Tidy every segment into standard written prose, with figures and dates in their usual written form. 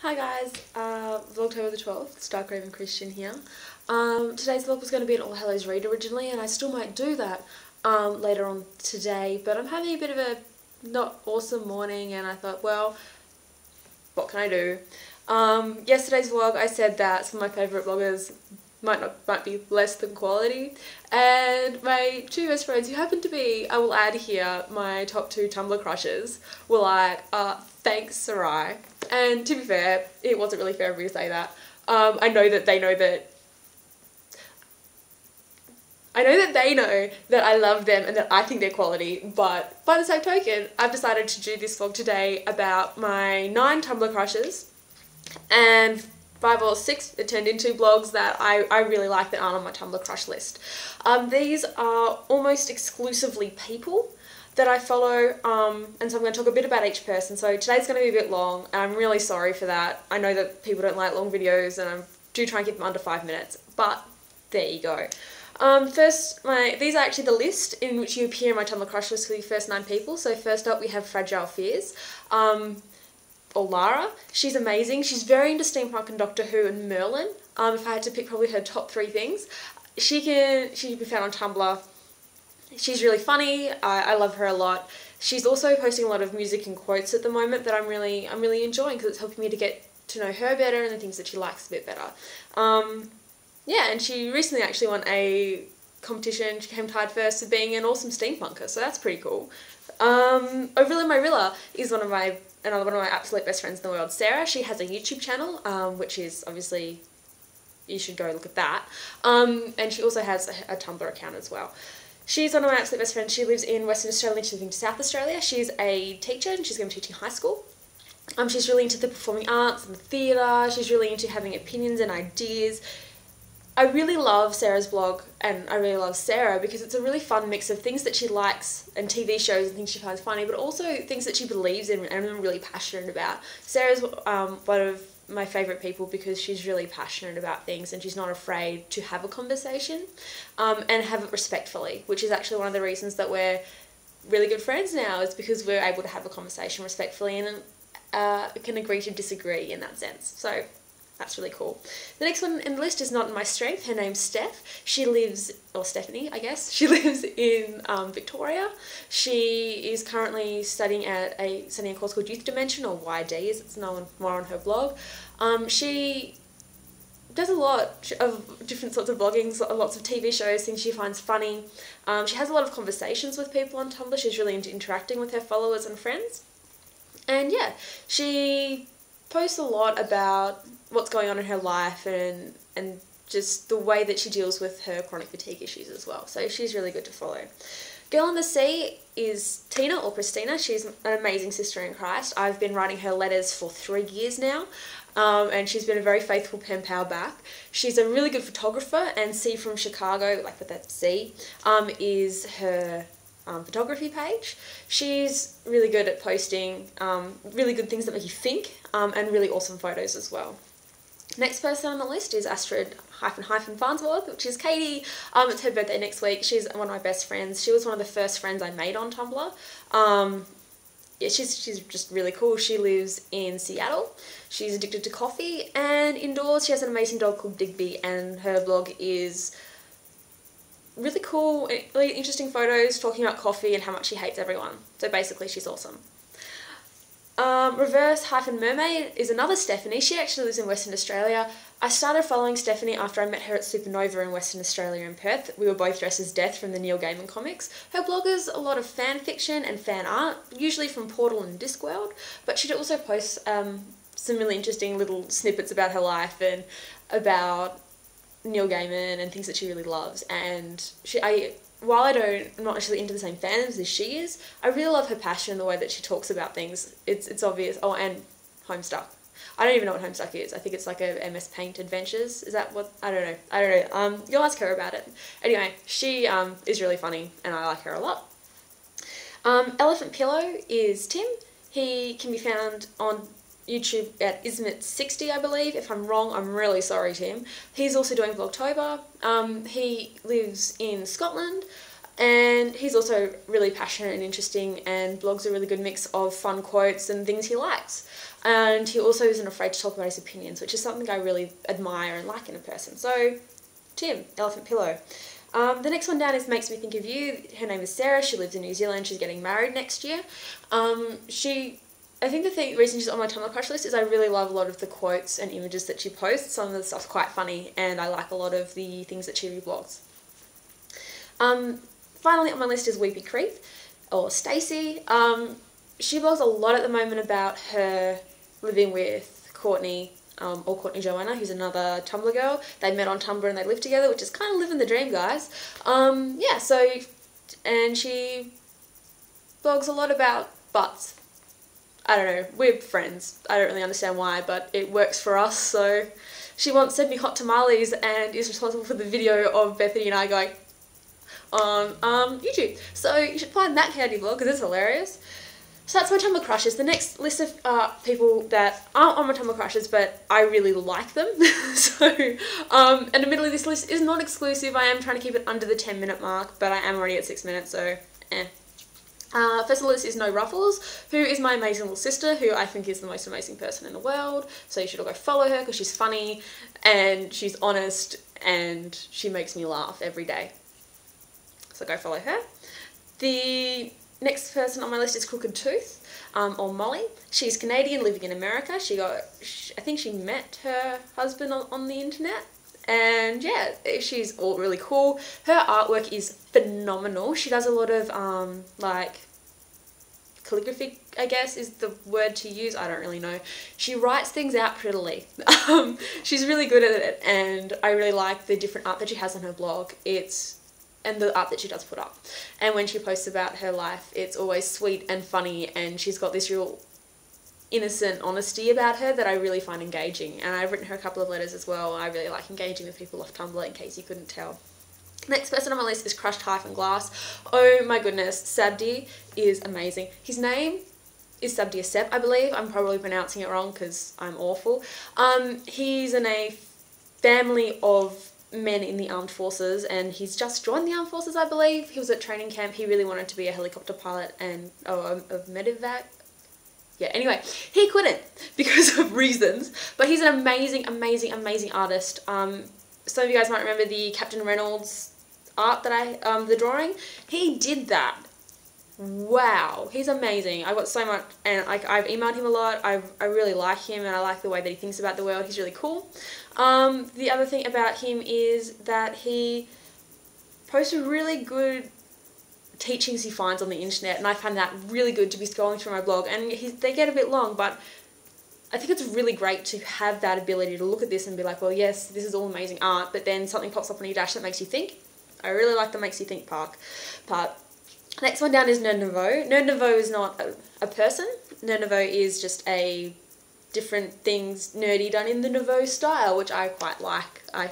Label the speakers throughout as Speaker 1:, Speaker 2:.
Speaker 1: Hi guys, Vlogtober the 12th, Stark Raven Christian here. Today's vlog was going to be an All Hallows read originally, and I still might do that later on today, but I'm having a bit of a not awesome morning, and I thought, well, what can I do? Yesterday's vlog I said that some of my favourite vloggers might be less than quality, and my two best friends, who happen to be, I will add here, my top two Tumblr crushes, were like, thanks Sarai. And to be fair, it wasn't really fair of me to say that. I know that they know that I love them and that I think they're quality, but by the same token, I've decided to do this vlog today about my 9 Tumblr crushes, and 5 or 6 it turned into blogs that I really like that aren't on my Tumblr crush list. These are almost exclusively people that I follow, and so I'm going to talk a bit about each person. So today's going to be a bit long, and I'm really sorry for that. I know that people don't like long videos, and I do try and keep them under 5 minutes, but there you go. These are actually the list in which you appear in my Tumblr crush list for the first 9 people. So first up we have Fragile Fears, or Lara. She's amazing. She's very into steampunk and Doctor Who and Merlin. If I had to pick probably her top 3 things, she can be found on Tumblr. She's really funny. I love her a lot. She's also posting a lot of music and quotes at the moment that I'm really enjoying, because it's helping me to get to know her better and the things that she likes a bit better. Yeah, and she recently actually won a competition. She came tied first for being an awesome steampunker, so that's pretty cool. Overly My Rilla is another one of my absolute best friends in the world. Sarah, she has a YouTube channel, which is obviously, you should go look at that. And she also has a Tumblr account as well. She's one of my absolute best friends. She lives in Western Australia and she's moving to South Australia. She's a teacher and she's going to be teaching high school. She's really into the performing arts and the theatre. She's really into having opinions and ideas. I really love Sarah's blog, and I really love Sarah because it's a really fun mix of things that she likes and TV shows and things she finds funny, but also things that she believes in and are really passionate about. Sarah's one of my favourite people because she's really passionate about things and she's not afraid to have a conversation and have it respectfully, which is actually one of the reasons that we're really good friends now, is because we're able to have a conversation respectfully and can agree to disagree in that sense. So that's really cool. The next one in the list is not in my strength. Her name's Steph. She lives, or Stephanie, I guess. She lives in Victoria. She is currently studying a course called Youth Dimension, or YD as it's known more on her blog. She does a lot of different sorts of blogging, lots of TV shows, things she finds funny. She has a lot of conversations with people on Tumblr. She's really into interacting with her followers and friends. And yeah, she posts a lot about what's going on in her life and just the way that she deals with her chronic fatigue issues as well. So she's really good to follow. Girl on the Sea is Tina, or Christina. She's an amazing sister in Christ. I've been writing her letters for 3 years now, and she's been a very faithful pen pal back. She's a really good photographer, and C from Chicago, like with that C, is her photography page. She's really good at posting really good things that make you think, and really awesome photos as well. Next person on the list is Astrid Farnsworth, which is Katie. It's her birthday next week. She's one of my best friends. She was one of the first friends I made on Tumblr. Yeah, she's just really cool. She lives in Seattle. She's addicted to coffee and indoors. She has an amazing dog called Digby, and her blog is really cool, really interesting photos talking about coffee and how much she hates everyone. So basically she's awesome. Reverse-Mermaid is another Stephanie. She actually lives in Western Australia. I started following Stephanie after I met her at Supernova in Western Australia in Perth. We were both dressed as Death from the Neil Gaiman comics. Her blog is a lot of fan fiction and fan art, usually from Portal and Discworld, but she also posts some really interesting little snippets about her life and about Neil Gaiman and things that she really loves. And while I'm not actually into the same fandoms as she is, I really love her passion and the way that she talks about things. It's obvious. Oh, and Homestuck. I don't even know what Homestuck is. I think it's like a MS Paint Adventures. Is that what? I don't know. You'll ask her about it. Anyway, she is really funny and I like her a lot. Elephant Pillow is Tim. He can be found on YouTube at Ismet60, I believe. If I'm wrong, I'm really sorry, Tim. He's also doing Vlogtober. He lives in Scotland, and he's also really passionate and interesting, and blogs a really good mix of fun quotes and things he likes. and he also isn't afraid to talk about his opinions, which is something I really admire and like in a person. So, Tim, Elephant Pillow. The next one down is Makes Me Think of You. Her name is Sarah. She lives in New Zealand. She's getting married next year. I think the reason she's on my Tumblr crush list is I really love a lot of the quotes and images that she posts. Some of the stuff's quite funny, and I like a lot of the things that she reblogs. Finally on my list is Weepy Creep, or Stacey. She blogs a lot at the moment about her living with Courtney, or Courtney Joanna, who's another Tumblr girl. They met on Tumblr and they live together, which is kind of living the dream, guys. Yeah, so, and she blogs a lot about butts. I don't know, we're friends. I don't really understand why, but it works for us. So she once sent me hot tamales and is responsible for the video of Bethany and I going on YouTube. So you should find that handy vlog because it's hilarious. So that's my Tumblr crushes. The next list of people that aren't on my Tumblr crushes, but I really like them. So, and admittedly this list is not exclusive. I am trying to keep it under the 10-minute mark, but I am already at 6 minutes, so first on the list is No Ruffles, who is my amazing little sister, who I think is the most amazing person in the world. So you should all go follow her because she's funny and she's honest and she makes me laugh every day. So go follow her. The next person on my list is Crooked Tooth, or Molly. She's Canadian living in America. I think she met her husband on the internet. And yeah, she's all really cool. Her artwork is phenomenal. She does a lot of like calligraphy, I guess is the word to use. I don't really know. She writes things out prettily. She's really good at it, and I really like the different art that she has on her blog. And the art that she does put up. And when she posts about her life, it's always sweet and funny, and she's got this real innocent honesty about her that I really find engaging. And I've written her a couple of letters as well. I really like engaging with people off Tumblr, in case you couldn't tell. Next person on my list is Crushed-Glass. Oh my goodness, Sabdi is amazing. His name is Sabdi Asep, I believe. I'm probably pronouncing it wrong because I'm awful. He's in a family of men in the armed forces, and he's just joined the armed forces, I believe. He was at training camp. He really wanted to be a helicopter pilot and a medevac. Yeah, anyway, he couldn't because of reasons, but he's an amazing, amazing, amazing artist. Some of you guys might remember the Captain Reynolds art that the drawing. He did that. Wow, he's amazing. I got so much, and I've emailed him a lot. I really like him, and I like the way that he thinks about the world. He's really cool. The other thing about him is that he posts really good teachings he finds on the internet, and I find that really good to be scrolling through my blog. And they get a bit long, but I think it's really great to have that ability to look at this and be like, well, yes, this is all amazing art, but then something pops up on your dash that makes you think. I really like the makes you think part. Next one down is Nerd Nouveau. Nerd Nouveau is not a person. Nerd Nouveau is just a different things nerdy done in the Nouveau style, which I quite like. I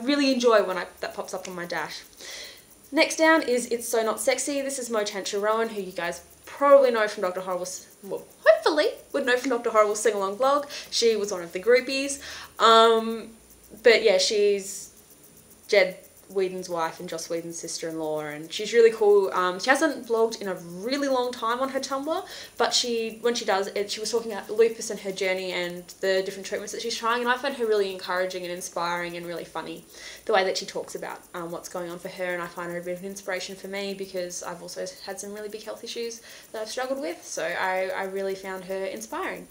Speaker 1: really enjoy when that pops up on my dash. Next down is It's So Not Sexy. This is Mo Chancharowan, who you guys probably know from Dr. Horrible's, well, hopefully would know from Dr. Horrible's sing-along blog. She was one of the groupies. But yeah, she's Jed Whedon's wife and Joss Whedon's sister-in-law, and she's really cool. She hasn't blogged in a really long time on her Tumblr, but when she does it, she was talking about lupus and her journey and the different treatments that she's trying, and I find her really encouraging and inspiring and really funny, the way that she talks about what's going on for her, and I find her a bit of an inspiration for me because I've also had some really big health issues that I've struggled with, so I really found her inspiring.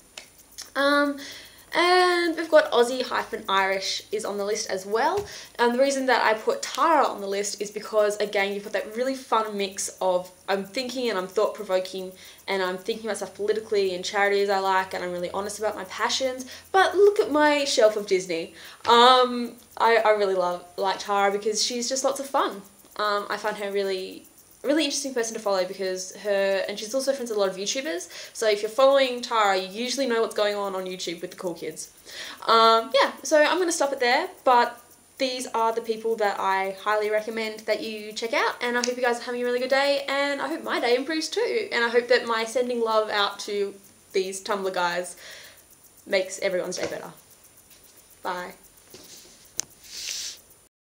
Speaker 1: And we've got Aussie-Irish is on the list as well. The reason that I put Tara on the list is because, again, you've got that really fun mix of I'm thinking and I'm thought-provoking and I'm thinking about stuff politically and charities I like, and I'm really honest about my passions. But look at my shelf of Disney. I really like Tara because she's just lots of fun. I find her really interesting person to follow because and she's also friends with a lot of YouTubers, so if you're following Tara, you usually know what's going on YouTube with the cool kids. Yeah, so I'm going to stop it there, but these are the people that I highly recommend that you check out, and I hope you guys are having a really good day, and I hope my day improves too, and I hope that my sending love out to these Tumblr guys makes everyone's day better. Bye.